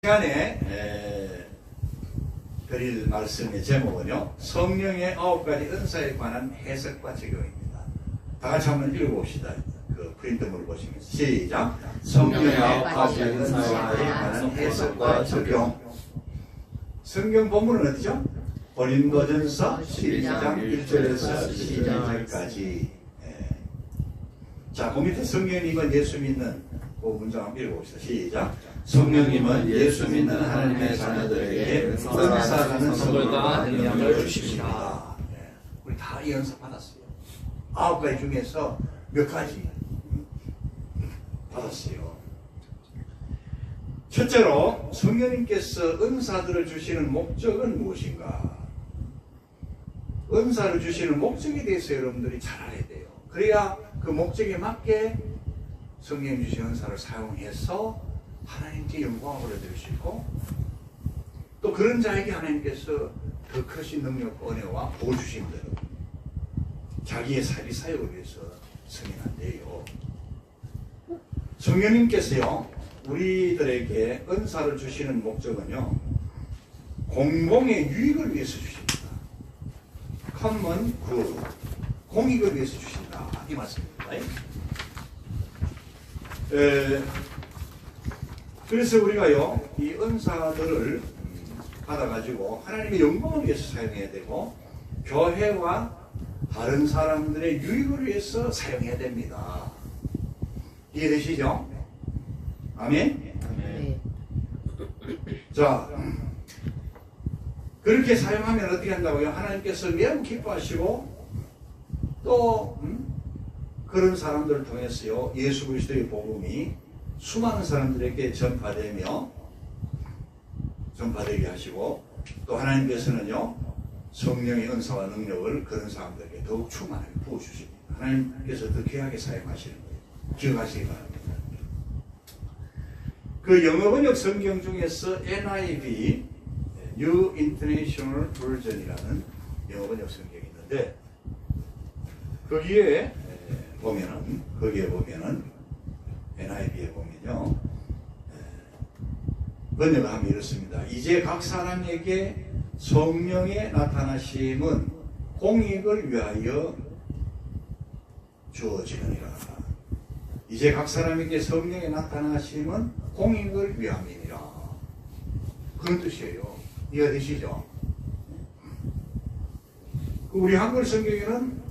시간에 드릴 말씀의 제목은요, 성령의 9가지 은사에 관한 해석과 적용입니다. 다 같이 한번 읽어봅시다. 그 프린트물을 보시면서 시작. 성령의 9가지 은사에 관한 해석과 적용. 성경 본문은 어디죠? 고린도전서 12장 1절에서 12절까지. 자, 그 밑에 성령님은 예수 믿는 그 문장 한번 읽어봅시다. 시작. 성령님은 예수 믿는 하나님의 자녀들에게 은사라는 선물과 능력을 주십니다. 우리 다 이 은사 받았어요. 9가지 중에서 몇 가지 받았어요. 첫째로 성령님께서 은사들을 주시는 목적은 무엇인가? 은사를 주시는 목적에 대해서 여러분들이 잘 알아야 돼요. 그래야 그 목적에 맞게 성령님 주신 은사를 사용해서 하나님께 영광을 올려드릴 수 있고, 또 그런 자에게 하나님께서 더 크신 능력과 은혜와 복을 주신 대로 자기의 사리 사역을 위해서 승인한대요. 성령님께서요, 우리들에게 은사를 주시는 목적은요, 공공의 유익을 위해서 주십니다. common good, 공익을 위해서 주신다, 이 말씀입니다. 그래서 우리가요, 이 은사들을 받아가지고 하나님의 영광을 위해서 사용해야 되고, 교회와 다른 사람들의 유익을 위해서 사용해야 됩니다. 이해되시죠? 아멘? 네. 자, 그렇게 사용하면 어떻게 한다고요? 하나님께서 매우 기뻐하시고, 또 그런 사람들을 통해서요, 예수 그리스도의 복음이 수많은 사람들에게 전파되게 하시고, 또 하나님께서는요, 성령의 은사와 능력을 그런 사람들에게 더욱 충만하게 부어주십니다. 하나님께서 더 귀하게 사용하시는 거예요. 기억하시기 바랍니다. 그 영어 번역 성경 중에서 NIV, New International Version이라는 영어 번역 성경이 있는데, 거기에 보면은 NIV에 보면요, 번역하면 이렇습니다. 이제 각 사람에게 성령의 나타나심은 공익을 위하여 주어지느니라. 이제 각 사람에게 성령의 나타나심은 공익을 위함이니라. 그런 뜻이에요. 이해가 되시죠? 우리 한글 성경에는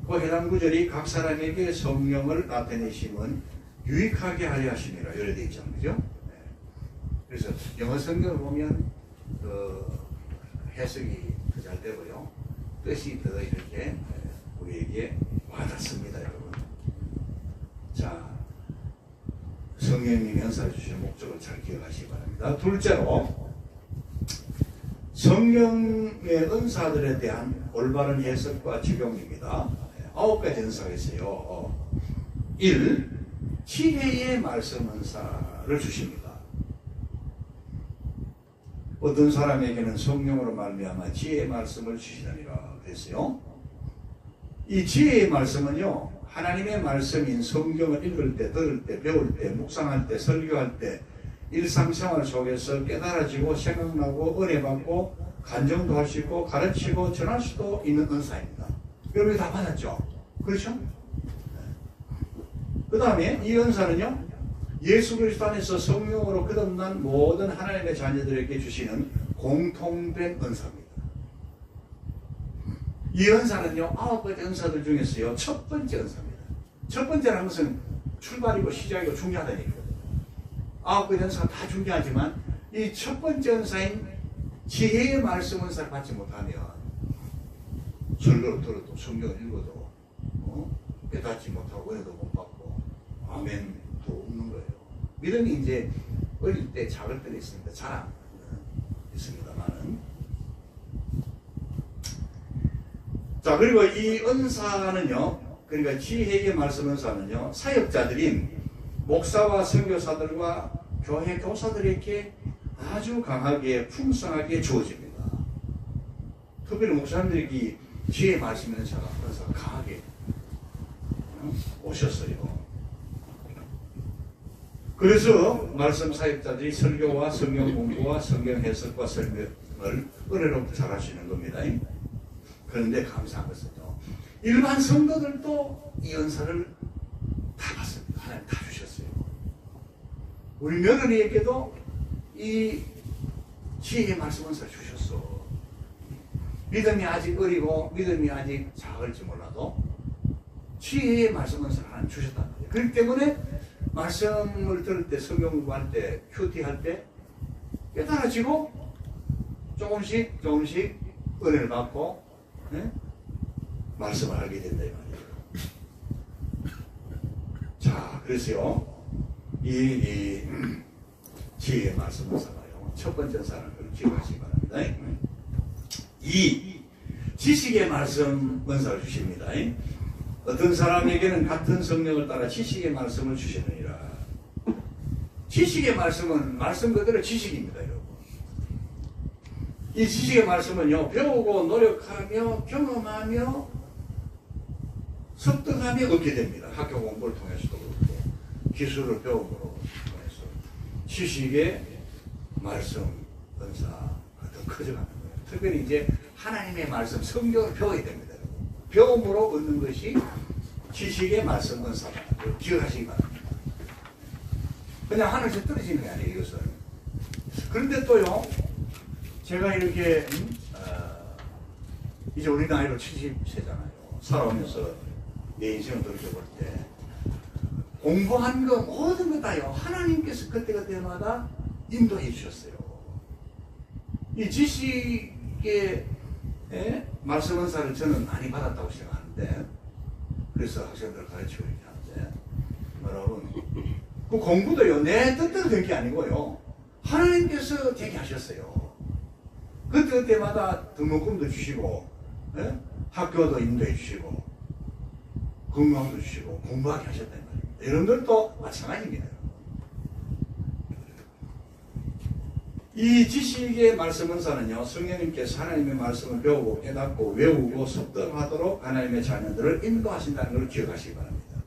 그 해당 구절이 각 사람에게 성령을 나타내심은 유익하게 하려 하심이라 이렇게 되어 있잖아요. 그죠? 그래서 영어 성경을 보면 그 해석이 더 잘 되고요, 뜻이 더 이렇게 우리에게 와닿습니다, 여러분. 자, 성령님이 은사를 주시는 목적을 잘 기억하시기 바랍니다. 둘째로, 성령의 은사들에 대한 올바른 해석과 적용입니다. 9가지 은사가 있어요. 1. 지혜의 말씀 은사를 주십니다. 어떤 사람에게는 성령으로 말미암아 지혜의 말씀을 주시느니라 그랬어요. 이 지혜의 말씀은요, 하나님의 말씀인 성경을 읽을 때, 들을 때, 배울 때, 묵상할 때, 설교할 때, 일상생활 속에서 깨달아지고 생각나고 은혜받고 간증도 할 수 있고 가르치고 전할 수도 있는 은사입니다. 여러분이 다 받았죠? 그렇죠? 그 다음에 이 은사는요, 예수 그리스도 안에서 성령으로 거듭난 모든 하나님의 자녀들에게 주시는 공통된 은사입니다. 이 은사는요, 9가지 은사들 중에서요, 첫 번째 은사입니다. 첫 번째라는 것은 출발이고 시작이고 중요하다는 얘기거든요. 9가지 은사가 다 중요하지만 이 첫 번째 은사인 지혜의 말씀 은사를 받지 못하면 설교를 들어도 성경을 읽어도 깨닫지 못하고 은혜도 못 받고 아멘도 없는 거예요. 믿음이 이제 어릴 때 작을 때도 있습니다. 자랑 있습니다만은. 자, 그리고 이 은사는요, 그러니까 지혜의 말씀 은사는요, 사역자들인 목사와 선교사들과 교회 교사들에게 아주 강하게 풍성하게 주어집니다. 특별히 목사님들이 지혜의 말씀 은사가 강하게 오셨어요. 그래서 말씀 사역자들이 설교와 성경 공부와 성경 해석과 설명을 은혜롭게 잘할 수 있는 겁니다. 그런데 감사한 것은요, 일반 성도들도 이 은사를 다 받습니다. 하나님 다 주셨어요. 우리 며느리에게도 이 지혜의 말씀 은사를 주셨어. 믿음이 아직 어리고 믿음이 아직 작을지 몰라도 지혜의 말씀 은사를 하나님 주셨단 말이에요. 그렇기 때문에 말씀을 들을 때, 성경 공부할 때, 큐티할 때 깨달아지고 조금씩 은혜를 받고, 네? 말씀을 알게 된다 이 말이에요. 자, 그래서요, 이 지혜의 말씀 은사가요, 첫 번째 은사는 걸 기억하시기 바랍니다. 이 지식의 말씀 은사를 주십니다. 어떤 사람에게는 같은 성령을 따라 지식의 말씀을 주시느니라. 지식의 말씀은 말씀 그대로 지식입니다, 여러분. 이 지식의 말씀은요, 배우고 노력하며 경험하며 습득하며 얻게 됩니다. 학교 공부를 통해서도 그렇고 기술을 배움으로 통해서 지식의 말씀 은사가 더 커져가는 거예요. 특별히 이제 하나님의 말씀, 성경을 배워야 됩니다. 배움으로 얻는 것이 지식의 말씀 은사다. 기억하시기 바랍니다. 그냥 하늘에서 떨어지는 게 아니에요, 이것은. 그런데 또요, 제가 이렇게 이제 우리 나이로 70세잖아요. 살아오면서 내 인생을 돌이켜볼 때 공부한 거 모든 것 다요, 하나님께서 그때마다 인도해 주셨어요. 이 지식의 말씀 은사를 저는 많이 받았다고 생각하는데, 그래서 학생들을 가르치고 이렇게 하는데, 여러분, 그 공부도요, 내 뜻대로 된 게 아니고요, 하나님께서 되게 하셨어요. 그때마다 등록금도 주시고, 학교도 인도해 주시고, 건강도 주시고, 공부하게 하셨단 말입니다. 여러분들도 마찬가지입니다. 이 지식의 말씀 은사는요, 성령님께서 하나님의 말씀을 배우고 깨닫고 외우고 습득하도록 하나님의 자녀들을 인도하신다는 걸 기억하시기 바랍니다.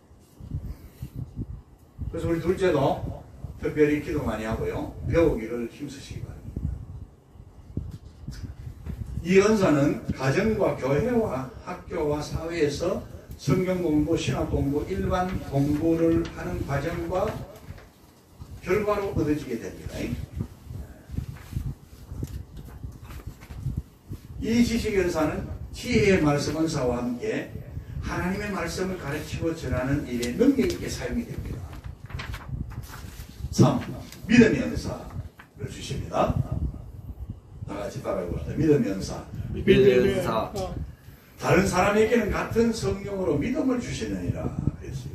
그래서 우리 둘째도 특별히 기도 많이 하고요, 배우기를 힘쓰시기 바랍니다. 이 은사는 가정과 교회와 학교와 사회에서 성경 공부, 신학 공부, 일반 공부를 하는 과정과 결과로 얻어지게 됩니다. 이 지식 은사는 지혜의 말씀 은사와 함께 하나님의 말씀을 가르치고 전하는 일에 능력 있게 사용이 됩니다. 3. 믿음의 은사를 주십니다. 다 같이 따라해봅시다. 믿음의 은사. 믿음의 은사. 다른 사람에게는 같은 성령으로 믿음을 주시느니라 그랬어요.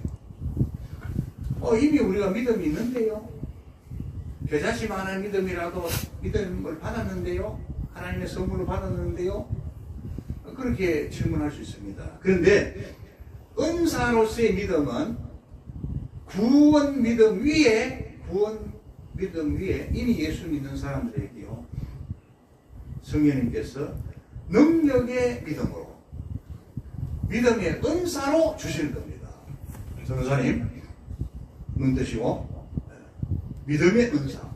이미 우리가 믿음이 있는데요. 겨자씨만한 믿음이라도 믿음을 받았는데요. 하나님의 선물을 받았는데요. 그렇게 질문할 수 있습니다. 그런데 은사로서의 믿음은 구원 믿음 위에 이미 예수 믿는 사람들에게요, 성령님께서 능력의 믿음으로, 믿음의 은사로 주시는 겁니다. 전도사님, 눈 뜨시고, 믿음의 은사.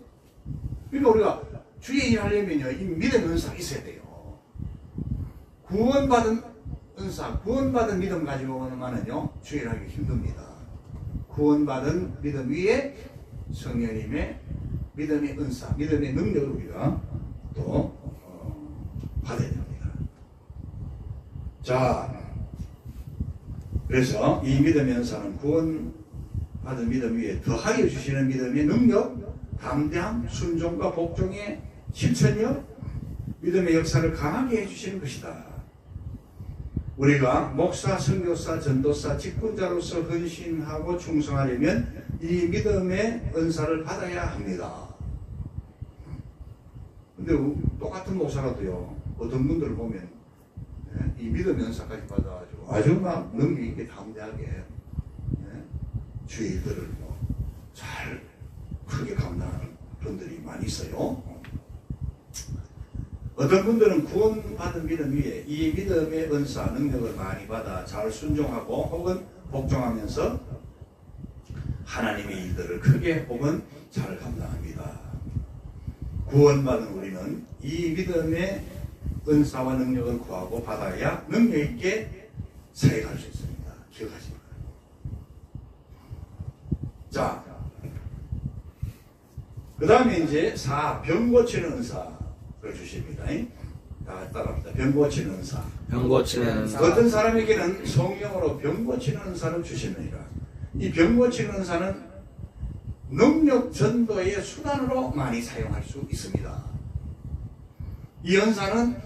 그러니까 우리가 주의 일 하려면요, 이 믿음의 은사가 있어야 돼요. 구원받은 은사, 구원받은 믿음 가지고만은요, 주의 일 하기 힘듭니다. 구원받은 믿음 위에 성령님의 믿음의 은사, 믿음의 능력을 우리가 또 받아야 됩니다. 자, 그래서 이 믿음의 은사는 구원받은 믿음 위에 더하여 주시는 믿음의 능력, 담대함, 순종과 복종의 실천력, 믿음의 역사를 강하게 해주시는 것이다. 우리가 목사, 선교사, 전도사, 직분자로서 헌신하고 충성하려면 이 믿음의 은사를 받아야 합니다. 근데 똑같은 목사라도요, 어떤 분들을 보면 이 믿음의 은사까지 받아가지고 아주 막 능력 있게 담대하게 주의 일들을 잘 크게 감당하는 분들이 많이 있어요. 어떤 분들은 구원받은 믿음 위에 이 믿음의 은사, 능력을 많이 받아 잘 순종하고 혹은 복종하면서 하나님의 일들을 크게 혹은 잘 감당합니다. 구원받은 우리는 이 믿음의 은사와 능력을 구하고 받아야 능력 있게 살아갈 수 있습니다. 기억하시기 바랍니다. 자, 그 다음에 이제 4. 병 고치는 은사를 주십니다. 따라합니다. 병 고치는 은사. 병 고치는 은사. 어떤 사람에게는 성령으로 병 고치는 은사를 주시느니라. 이 병 고치는 은사는 능력 전도의 수단으로 많이 사용할 수 있습니다. 이 은사는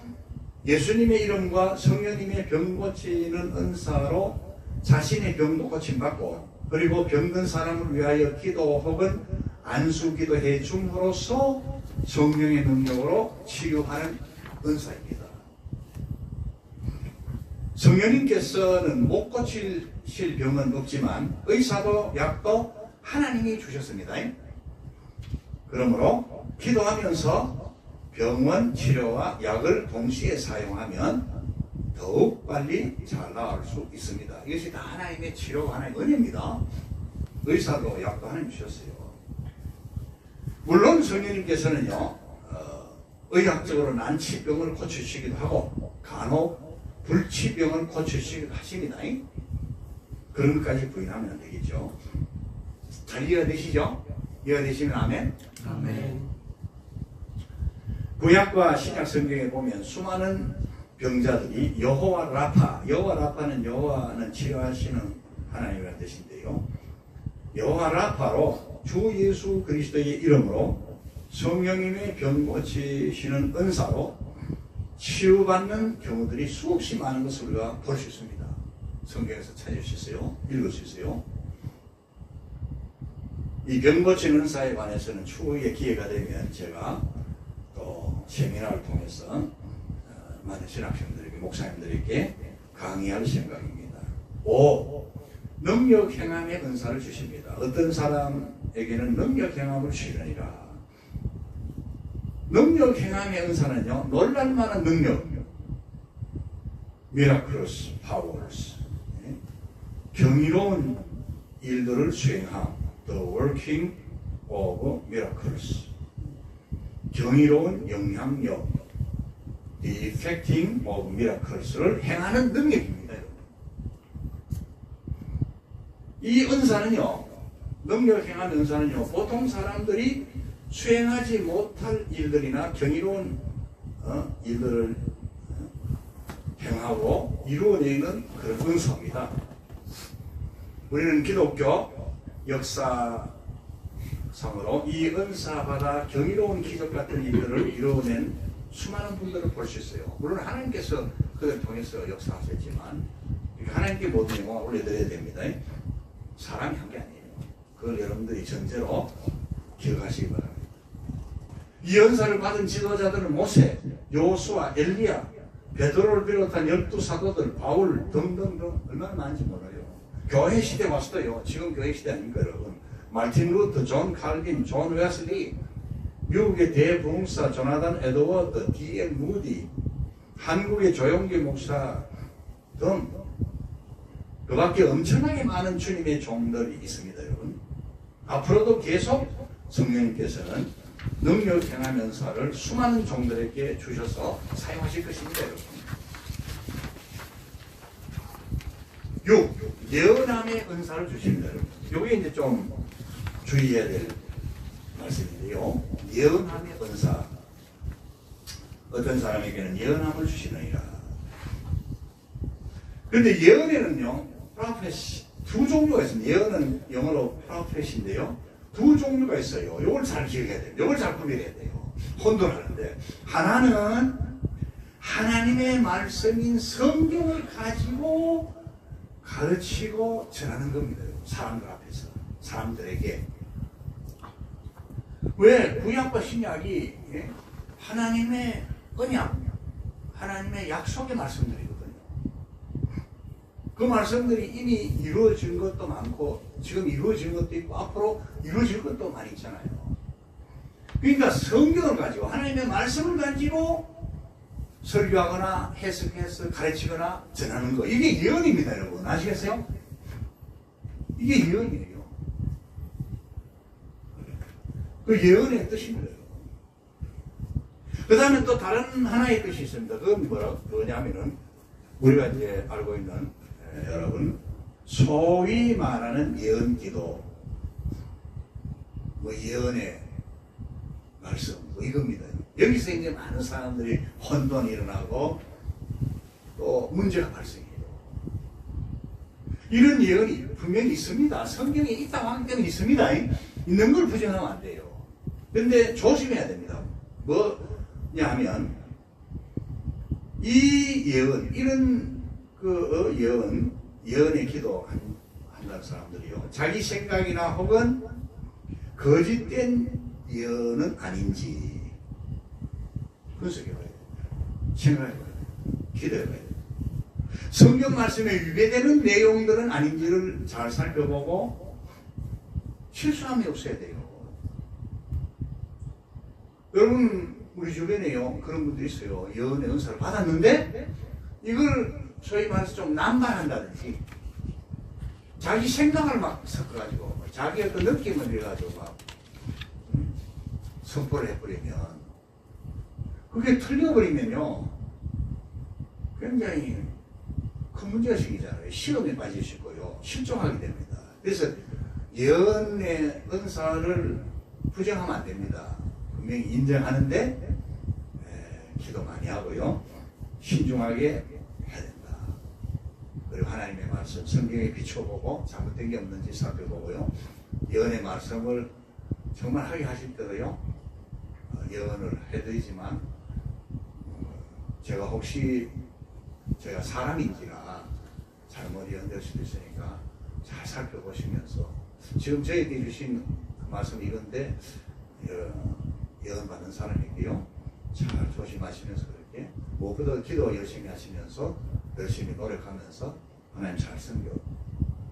예수님의 이름과 성령님의 병 고치는 은사로 자신의 병도 고침받고 그리고 병든 사람을 위하여 기도 혹은 안수 기도해 줌으로써 성령의 능력으로 치유하는 은사입니다. 성령님께서는 못 고치실 병은 없지만 의사도 약도 하나님이 주셨습니다. 그러므로 기도하면서 병원 치료와 약을 동시에 사용하면 더욱 빨리 잘 나을 수 있습니다. 이것이 다 하나님의 치료가 하나님의 은혜입니다. 의사도 약도 하나님 주셨어요. 물론 성령님께서는요, 의학적으로 난치병을 고치시기도 하고 간혹 불치병을 고치시기도 하십니다. 그런 것까지 부인하면 안 되겠죠. 잘 이해되시죠? 이해되시면 아멘? 아멘. 구약과 신약 성경에 보면 수많은 병자들이 여호와 라파는 여호와는 치료하시는 하나님이라는 뜻인데요. 여호와 라파로 주 예수 그리스도의 이름으로 성령님의 병 고치시는 은사로 치유받는 경우들이 수없이 많은 것을 우리가 볼 수 있습니다. 성경에서 찾을 수 있어요. 읽을 수 있어요. 이 병 고치는 은사에 관해서는 추후에 기회가 되면 제가 또 세미나를 통해서 많은 신학생들에게 목사님들에게 강의할 생각입니다. 5. 능력 행함의 은사를 주십니다. 어떤 사람에게는 능력 행함을 주시느니라. 능력 행함의 은사는요, 놀랄만한 능력, 미라클러스, 파워스, 경이로운 일들을 수행함, the working of miracles, 경이로운 영향력, the effecting of miracles를 행하는 능력입니다. 이 은사는요, 능력 행하는 은사는요, 보통 사람들이 수행하지 못할 일들이나 경이로운 일들을 행하고 이루어내는 그런 은사입니다. 우리는 기독교 역사상으로 이 은사받아 경이로운 기적 같은 일들을 이루어낸 수많은 분들을 볼 수 있어요. 물론 하나님께서 그들 통해서 역사하셨지만 하나님께 모든 영광을 올려드려야 됩니다. 사람이 한 게 아니에요. 그걸 여러분들이 전제로 기억하시기 바랍니다. 이 은사를 받은 지도자들은 모세, 여호수아, 엘리야, 베드로를 비롯한 12사도들, 바울 등등등 얼마나 많은지 몰라요. 교회 시대 왔어요. 지금 교회 시대 아닙니까 여러분. 마틴 루터, 존 칼빈, 존 웨슬리, 미국의 대부흥사 조나단 에드워드, D.L. 무디, 한국의 조용기 목사 등 그 밖에 엄청나게 많은 주님의 종들이 있습니다. 여러분. 앞으로도 계속 성령님께서는 능력 행하면서를 수많은 종들에게 주셔서 사용하실 것입니다. 여러분. 6. 예언함의 은사를 주십니다. 여러분. 이게 이제 좀 주의해야 될 말씀인데요. 예언함의 은사. 어떤 사람에게는 예언함을 주시느니라. 그런데 예언에는요, 프로페시 두 종류가 있습니다. 예언은 영어로 프로페시인데요. 두 종류가 있어요. 이걸 잘 기억해야 돼요. 이걸 잘 구별해야 돼요. 혼돈하는데. 하나는 하나님의 말씀인 성경을 가지고 가르치고 전하는 겁니다. 사람들 앞에서. 사람들에게. 왜? 구약과 신약이 하나님의 언약, 하나님의 약속의 말씀들이거든요. 그 말씀들이 이미 이루어진 것도 많고 지금 이루어진 것도 있고 앞으로 이루어질 것도 많이 있잖아요. 그러니까 성경을 가지고 하나님의 말씀을 가지고 설교하거나 해석해서 가르치거나 전하는 거, 이게 예언입니다. 여러분 아시겠어요? 이게 예언이에요. 그 예언의 뜻입니다. 그 다음에 또 다른 하나의 뜻이 있습니다. 그건 뭐냐면은 우리가 이제 알고 있는 여러분 소위 말하는 예언기도 뭐 예언의 말씀 뭐 이겁니다. 여기서 이제 많은 사람들이 혼돈이 일어나고 또 문제가 발생해요. 이런 예언이 분명히 있습니다. 성경에 있다고 하기 때문에 있습니다. 있는 걸 부정하면 안 돼요. 근데 조심해야 됩니다. 뭐냐면 이 예언, 이런 그 예언의 기도 한다는 사람들이요. 자기 생각이나 혹은 거짓된 예언은 아닌지 분석해봐야 돼요. 생각해봐야 돼요. 기도해봐야 돼요. 성경 말씀에 위배되는 내용들은 아닌지를 잘 살펴보고 실수함이 없어야 돼요. 여러분 우리 주변에요 그런 분들이 있어요. 예언의 은사를 받았는데 이걸 소위 말해서 좀 남발한다든지 자기 생각을 막 섞어가지고 자기 어떤 느낌을 내가지고 막 선포를 해버리면 그게 틀려버리면요 굉장히 큰 문제가 생기잖아요. 시험에 빠지실 거예요. 실종하게 됩니다. 그래서 예언의 은사를 부정하면 안 됩니다. 분명히 인정하는데 기도 많이 하고요. 신중하게 해야 된다. 그리고 하나님의 말씀 성경에 비춰보고 잘못된 게 없는지 살펴보고요. 예언의 말씀을 정말 하게 하실 때도요. 예언을 해드리지만 제가 혹시 제가 사람인지라 잘못 예언될 수도 있으니까 잘 살펴보시면서 지금 저에게 주신 그 말씀이 이건데 예언 받는 사람이고요. 잘 조심하시면서 그렇게 무엇보다 기도 열심히 하시면서 열심히 노력하면서 하나님 잘 섬겨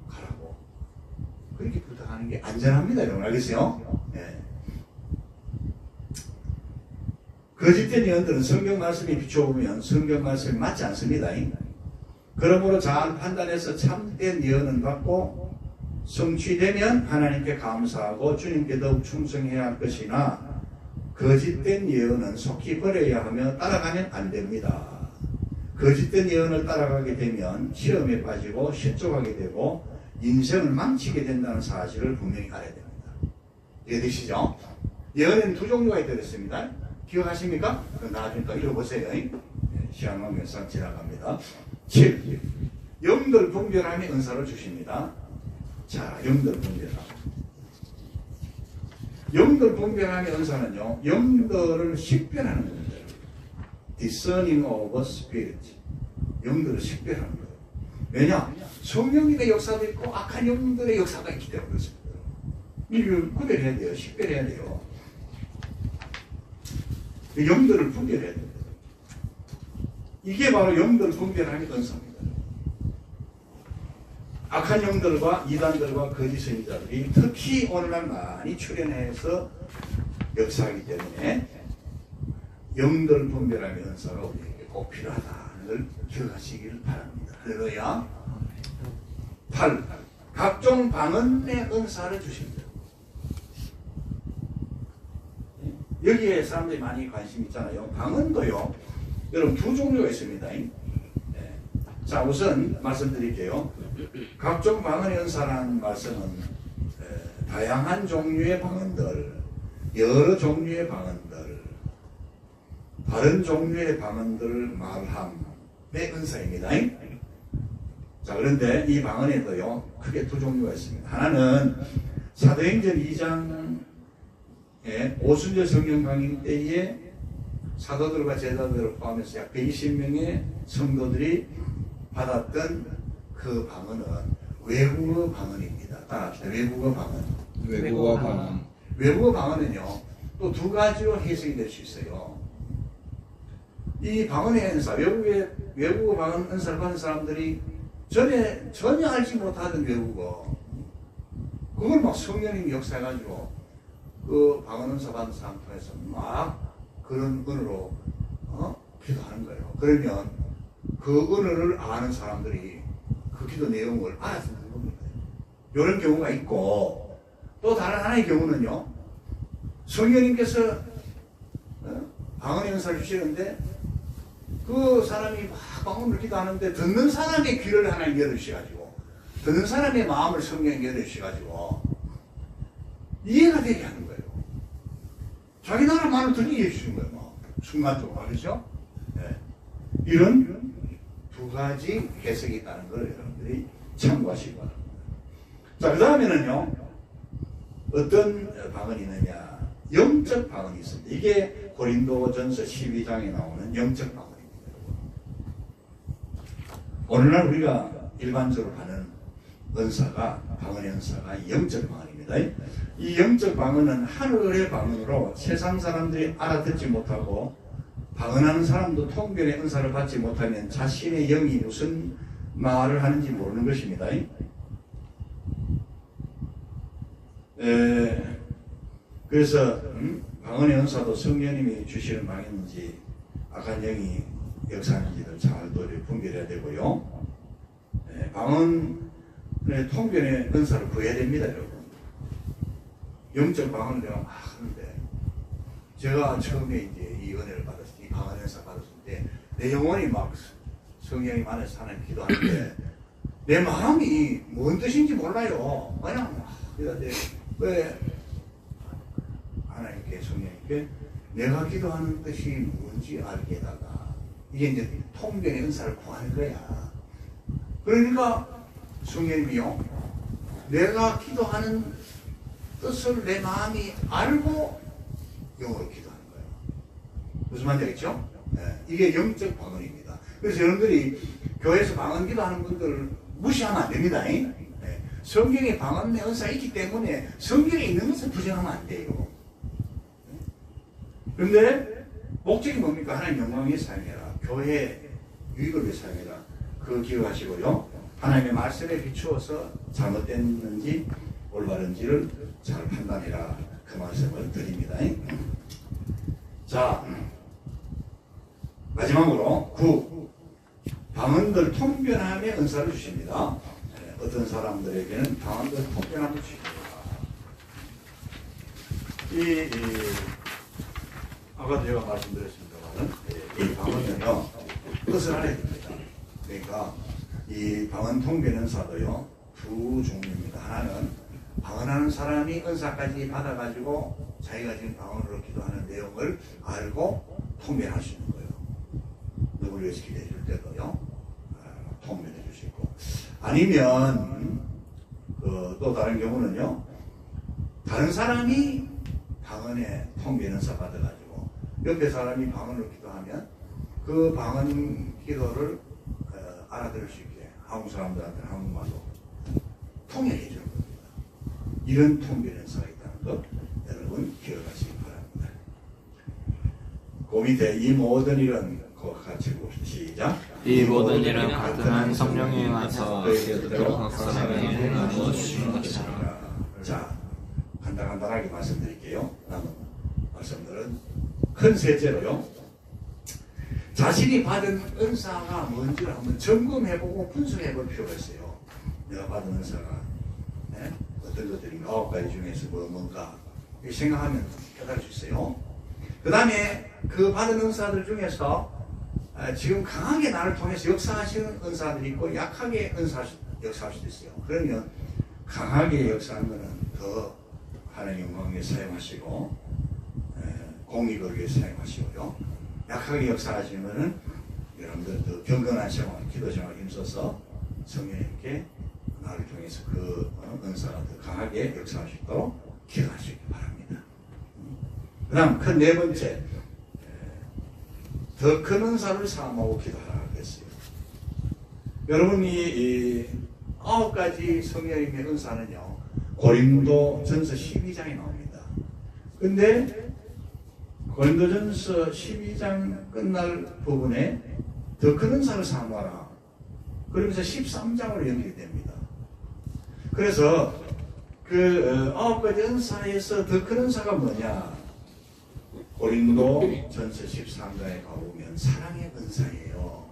가라고 그렇게 부탁하는 게 안전합니다. 여러분 알겠어요? 네. 거짓된 예언들은 성경 말씀에 비춰보면 성경 말씀이 맞지 않습니다. 그러므로 잘 판단해서 참된 예언은 받고 성취되면 하나님께 감사하고 주님께 더욱 충성해야 할 것이나 거짓된 예언은 속히 버려야 하며 따라가면 안 됩니다. 거짓된 예언을 따라가게 되면 시험에 빠지고 실족하게 되고 인생을 망치게 된다는 사실을 분명히 알아야 됩니다. 이해되시죠? 예언에는 두 종류가 있다고 했습니다. 기억하십니까? 나중에 또 읽어보세요. 시간만 몇 상 지나갑니다. 7. 영들 분별함의 은사를 주십니다. 자, 영들 분별함. 영들 분별함의 은사는요, 영들을 식별하는 겁니다. Discerning of spirit. 영들을 식별하는 거예요. 왜냐? 성령님의 역사도 있고 악한 영들의 역사가 있기 때문에 그렇습니다. 이걸 구별해야 돼요. 식별해야 돼요. 영들을 분별해야 됩니다. 이게 바로 영들 분별함의 은사입니다. 악한 영들과 이단들과 거짓 선지자들이 특히 오늘날 많이 출현해서 역사하기 때문에 영들 분별함의 은사가 우리에게 꼭 필요하다는 걸 기억하시길 바랍니다. 할렐루야. 8. 각종 방언의 은사를 주십니다. 여기에 사람들이 많이 관심 있잖아요. 방언도요. 여러분 두 종류가 있습니다. 자, 우선 말씀드릴게요. 각종 방언의 은사라는 말씀은 다양한 종류의 방언들, 여러 종류의 방언들, 다른 종류의 방언들을 말함의 은사입니다. 자, 그런데 이 방언에도요 크게 두 종류가 있습니다. 하나는 사도행전 2장에 오순절 성경 강의 때에 사도들과 제자들을 포함해서 약 120명의 성도들이 받았던 그 방언은 외국어 방언입니다. 따라합시다. 외국어 방언. 외국어 방언. 외국어 방언은요 또 두 가지로 해석이 될 수 있어요. 이 방언의 은사, 외국어 방언 은사를 받은 사람들이 전혀 알지 못하던 외국어, 그걸 막 성령님이 역사해가지고 그 방언 은사 받은 사람 통해서 막 그런 은으로 기도하는 거예요. 그러면 그 은혜를 아는 사람들이 그 기도 내용을 알아듣는 겁니다. 이런 경우가 있고, 또 다른 하나의 경우는요, 성령님께서 방언의 은사를 주시는데 그 사람이 막 방언을 기도하는데 듣는 사람의 귀를 하나님 열어주셔가지고 듣는 사람의 마음을 성령이 열어주셔가지고 이해가 되게 하는 거예요. 자기 나라 말을 들리게 해주시는 거예요. 뭐. 순간적으로 그렇죠? 네. 이런 두 가지 해석이 있다는 걸 여러분들이 참고하시기 바랍니다. 자, 그 다음에는요, 어떤 방언이 있느냐, 영적 방언이 있습니다. 이게 고린도전서 12장에 나오는 영적 방언입니다. 오늘날 우리가 일반적으로 하는 은사가, 방언의 은사가 영적 방언입니다. 이 영적 방언은 하늘의 방언으로 세상 사람들이 알아듣지 못하고 방언하는 사람도 통변의 은사를 받지 못하면 자신의 영이 무슨 말을 하는지 모르는 것입니다. 그래서 방언의 은사도 성령님이 주시는 방언인지 악한 영이 역사하는지를 잘 분별해야 되고요. 방언의 통변의 은사를 구해야 됩니다, 여러분. 영적 방언을 내가 막 하는데 제가 처음에 이제 이 은혜를 받았을 때, 이 방언의 은사 받았을 때 내 영혼이 막 성령님 안에서 하나님 기도하는데 내 마음이 뭔 뜻인지 몰라요. 그냥 왜 하나님께 성령님께 내가 기도하는 뜻이 뭔지 알게다가 이게 이제 통변의 은사를 구하는 거야. 그러니까 성령님이요, 내가 기도하는 뜻을 내 마음이 알고 영어로 기도하는 거예요. 무슨 말인지 알겠죠? 네, 이게 영적 방언입니다. 그래서 여러분들이 교회에서 방언 기도하는 분들 무시하면 안 됩니다. 네, 성경에 방언의 은사가 있기 때문에 성경에 있는 것을 부정하면 안 돼요. 그런데 목적이 뭡니까? 하나님 영광을 위해 사용해라. 교회 유익을 위해 사용해라. 그거 기억하시고요. 하나님의 말씀에 비추어서 잘못됐는지 올바른지를 잘 판단해라. 그 말씀을 드립니다. 자, 마지막으로 9. 방언들 통변함의 은사를 주십니다. 어떤 사람들에게는 방언들 통변함을 주십니다. 아까도 제가 말씀드렸습니다만 이 방언은요, 뜻을 알아야 됩니다. 그러니까 이 방언 통변 은사도요, 두 종류입니다. 하나는 방언하는 사람이 은사까지 받아가지고 자기가 지금 방언으로 기도하는 내용을 알고 통변할 수 있는 거예요. 누구를 위해서 기도해 줄 때도요, 통변해 주시고. 아니면 또 다른 경우는요, 다른 사람이 방언에 통변 은사 받아가지고 옆에 사람이 방언으로 기도하면 그 방언 기도를 알아들을 수 있게 한국 사람들한테는 한국말로 통역해 주는 겁니다. 이런 통변 은사가 있다는 것 여러분 기억하시기 바랍니다. 그 밑에 이 모든 일은 같이 봅시다. 시작. 이 모든 일은 같은 성령에 의해서 그들로 각 사람에게 행하여 주신 것이라. 자, 간단하게 말씀드릴게요. 남은 말씀들은 큰 셋째로요, 자신이 받은 은사가 뭔지를 한번 점검해보고 분석해볼 필요가 있어요. 내가 받은 은사가 어떤 것들이 9가지 중에서 뭔가 생각하면 깨달을 수 있어요. 그 다음에 그 받은 은사들 중에서 지금 강하게 나를 통해서 역사하시는 은사들이 있고 약하게 역사할 수도 있어요. 그러면 강하게 역사하는 것은 더 하나님 영광에 사용하시고 공익을 위해 사용하시고요. 약하게 역사하시는 것은 여러분들 더 경건한 생활, 기도 생활에 힘써서 성령님께 나를 통해서 그 은사가 더 강하게 역사할 수 있도록 기도하시기 바랍니다. 그 다음 큰 네 번째, 더 큰 은사를 사모하고 기도하라고 했어요. 여러분이 9가지 성령님의 은사는요, 고린도전서 12장에 나옵니다. 근데 고린도전서 12장 끝날 부분에 더 큰 은사를 사모하라, 그러면서 13장으로 연결이 됩니다. 그래서 그 9가지 은사에서 더 큰 은사가 뭐냐? 고린도전서 13장에 가보면 사랑의 은사예요.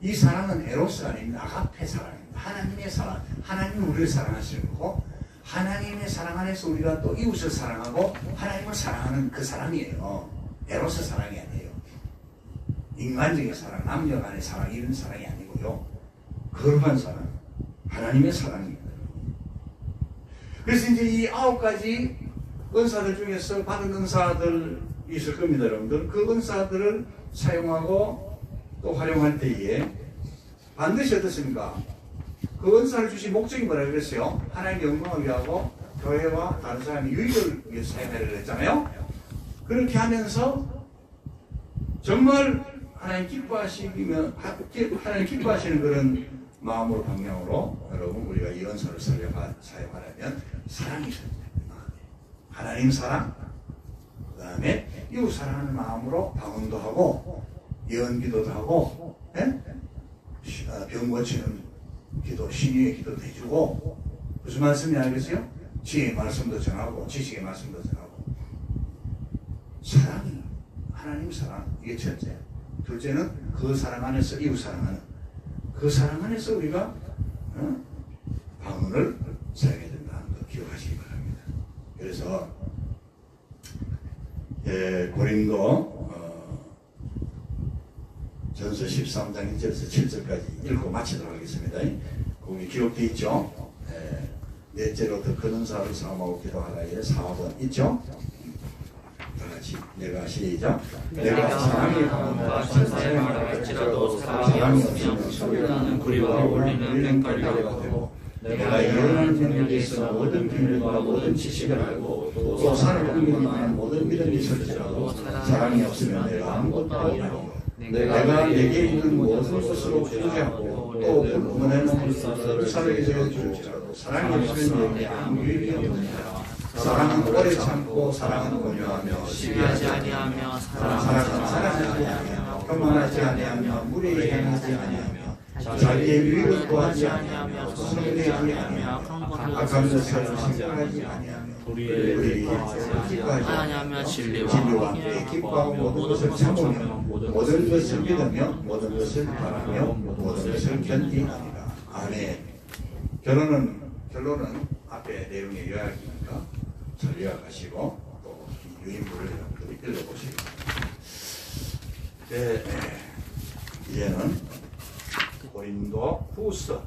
이 사랑은 에로스가 아닙니다. 아가페 사랑입니다. 하나님의 사랑, 하나님이 우리를 사랑하시는 거고, 하나님의 사랑 안에서 우리가 또 이웃을 사랑하고 하나님을 사랑하는 그 사랑이에요. 에로스 사랑이 아니에요. 인간적인 사랑, 남녀 간의 사랑, 이런 사랑이 아니고요. 거룩한 사랑, 하나님의 사랑입니다. 그래서 이제 이 9가지 은사들 중에서 받은 은사들이 있을 겁니다, 여러분들. 그 은사들을 사용하고 또 활용할 때에 반드시 어떻습니까? 그 은사를 주신 목적이 뭐라 그랬어요? 하나님의 영광을 위하고 교회와 다른 사람의 유익을 위해서 사용하려고 했잖아요. 그렇게 하면서 정말 하나님 기뻐하시면 하나님 기뻐하시는 그런 마음으로 방향으로 여러분 우리가 이 은사를 사용하려면 사랑이 있습니다. 하나님 사랑, 그 다음에 이웃 사랑하는 마음으로 방언도 하고 예언기도도 하고 병 고치는 기도, 신유의 기도도 해주고 무슨 말씀이 알겠어요? 지혜의 말씀도 전하고 지식의 말씀도 전하고 사랑이 하나님 사랑 이게 첫째. 둘째는 그 사랑 안에서 이웃 사랑하는 그 사랑 안에서 우리가 방언을 사용해야 된다는 거 기억하시기 바랍니다. 그래서 고린도 전서 13장 1절에서 7절까지 읽고 마치도록 하겠습니다. 거기 기록되어 있죠. 넷째로 더 큰 은사를 사모하고 기도하라에 4번 있죠. 다같이 내가 시작. 내가 사랑의 방언과 천사의 말을 할지라도 사랑이 없으면 소리나는 구리와 울리는 맹가리가 되고 내가 예언하는 능력에 있어 모든 비밀과 모든 지식을 알고 또 사랑을 믿는 모든 믿음이 있을지라도 사랑이 없으면 내가 아무것도 아니하고 내가 내게 있는 모든 것으로 부족하고 또 불문에는 불사르게 되어줄지라도 사랑이 없으면 내게 아무 유익이 없느니라. 사랑은 오래 참고 사랑은 온유하며 시비하지 아니하며 사랑하지 아니하며 교만하지 아니하며 무례히 행하지 아니하며 자기의 유익을 구하지 아니하며 손해되지 아니하며 악한 것을 생각하지 아니하며 우리에게 기뻐하지 아니하며 진리와 함께 기뻐하고 모든 것을 참으며 모든 것을 믿으며 모든 것을 바라며 모든 것을 견디하리라. 아멘. 결론은 앞에 내용의 요약이니까 잘 요약하시고 또 유인물을 여러분들이 읽어보시기 바랍니다. 이제는 고린도 후서